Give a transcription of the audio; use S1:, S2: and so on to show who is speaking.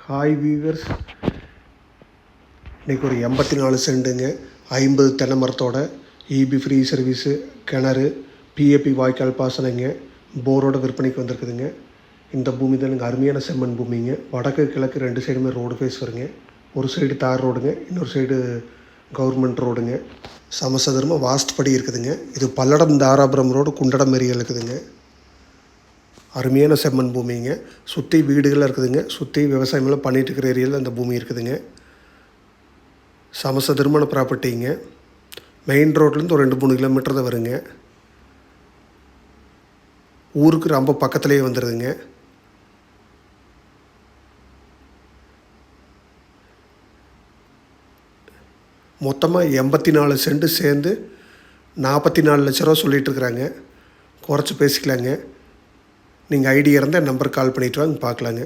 S1: Hi viewers, இன்றைக்கி ஒரு 84 சென்ட்டுங்க, 50 தென்னை மரத்தோட இபி ஃப்ரீ சர்வீஸு, கிணறு, பிஏபி வாய்க்கால் பாசனங்க, போரோட விற்பனைக்கு வந்திருக்குதுங்க. இந்த பூமி தான் எனக்கு அருமையான செம்மண் பூமிங்க. வடக்கு கிழக்கு 2 சைடுமே ரோடு ஃபேஸ் வருங்க. ஒரு சைடு தார் ரோடுங்க, இன்னொரு சைடு கவர்மெண்ட் ரோடுங்க. சமசதுரமாக வாஸ்ட் படி இருக்குதுங்க. இது பல்லடம் தாராபுரம் ரோடு குண்டடம் ஏரியா இருக்குதுங்க. அருமையான செம்மண் பூமிங்க. சுற்றி வீடுகள்லாம் இருக்குதுங்க. சுற்றி விவசாயமெல்லாம் பண்ணிகிட்டு இருக்கிற ஏரியாவில் அந்த பூமி இருக்குதுங்க. சமசதுரமான ப்ராப்பர்ட்டிங்க. மெயின் ரோட்லேருந்து ஒரு 2-3 கிலோமீட்டர் தான் வருங்க. ஊருக்கு ரொம்ப பக்கத்துலேயே வந்துடுதுங்க. மொத்தமாக 84 சென்ட் சேர்ந்து 44 லட்ச ரூபா சொல்லிகிட்ருக்குறாங்க. குறைச்சி பேசிக்கலாங்க. நீங்கள் ஐடியா இருந்தால் நம்பருக்கு கால் பண்ணிவிட்டு வாங்க, பார்க்கலாங்க.